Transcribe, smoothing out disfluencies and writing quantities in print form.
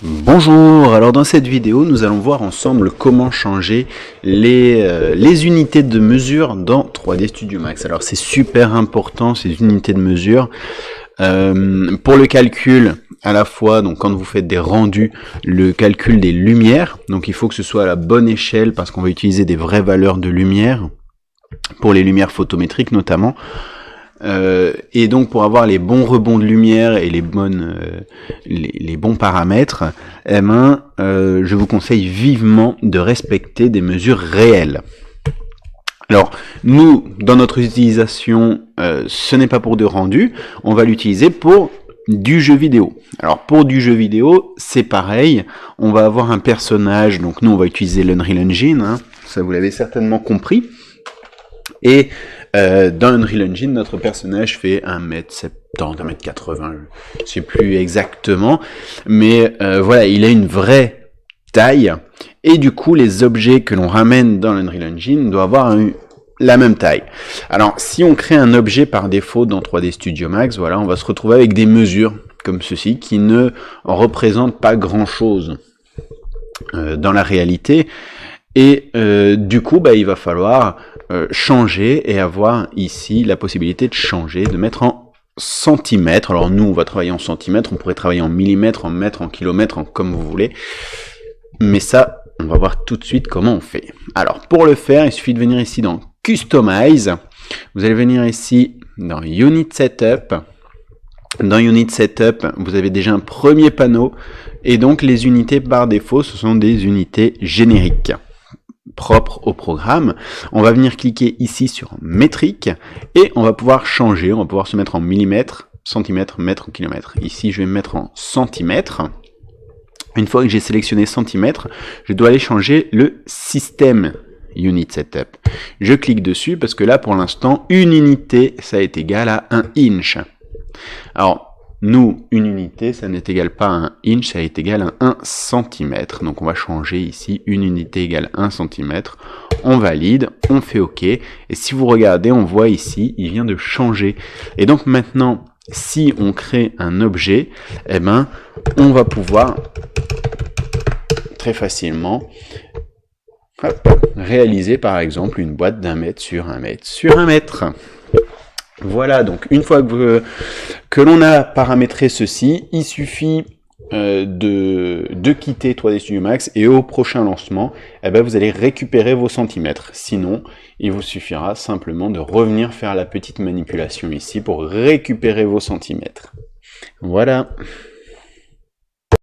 Bonjour, alors dans cette vidéo nous allons voir ensemble comment changer les unités de mesure dans 3D Studio Max. Alors c'est super important ces unités de mesure pour le calcul à la fois, donc quand vous faites des rendus, le calcul des lumières, donc il faut que ce soit à la bonne échelle parce qu'on va utiliser des vraies valeurs de lumière pour les lumières photométriques notamment. Et donc pour avoir les bons rebonds de lumière et les bons paramètres, je vous conseille vivement de respecter des mesures réelles. Alors nous, dans notre utilisation, ce n'est pas pour de rendu, on va l'utiliser pour du jeu vidéo. Alors pour du jeu vidéo, c'est pareil, on va avoir un personnage, donc nous on va utiliser l'Unreal Engine, ça vous l'avez certainement compris. Et dans Unreal Engine, notre personnage fait 1m70, 1m80, je ne sais plus exactement, mais voilà, il a une vraie taille, et du coup, les objets que l'on ramène dans l'Unreal Engine doivent avoir la même taille. Alors, si on crée un objet par défaut dans 3D Studio Max, voilà, on va se retrouver avec des mesures comme ceci, qui ne représentent pas grand-chose dans la réalité, et du coup, il va falloir changer et avoir ici la possibilité de changer, de mettre en centimètres. Alors nous on va travailler en centimètres, on pourrait travailler en millimètres, en mètres, en kilomètres, comme vous voulez, mais ça on va voir tout de suite comment on fait. Alors pour le faire, il suffit de venir ici dans Customize, vous allez venir ici dans Unit Setup. Dans Unit Setup, vous avez déjà un premier panneau, et donc les unités par défaut, ce sont des unités génériques propre au programme. On va venir cliquer ici sur métrique et on va pouvoir changer, on va pouvoir se mettre en millimètres, centimètres, mètres ou kilomètres. Ici je vais me mettre en centimètres. Une fois que j'ai sélectionné centimètres, je dois aller changer le système Unit Setup. Je clique dessus parce que là pour l'instant une unité ça est égal à 1 inch. Alors nous, une unité, ça n'est égal pas à 1 inch, ça est égal à 1 centimètre. Donc on va changer ici, une unité égale 1 centimètre. On valide, on fait OK. Et si vous regardez, on voit ici, il vient de changer. Et donc maintenant, si on crée un objet, on va pouvoir très facilement réaliser par exemple une boîte d'1 mètre sur 1 mètre sur 1 mètre. Voilà, donc une fois que l'on a paramétré ceci, il suffit de quitter 3D Studio Max et au prochain lancement, vous allez récupérer vos centimètres. Sinon, il vous suffira simplement de revenir faire la petite manipulation ici pour récupérer vos centimètres. Voilà.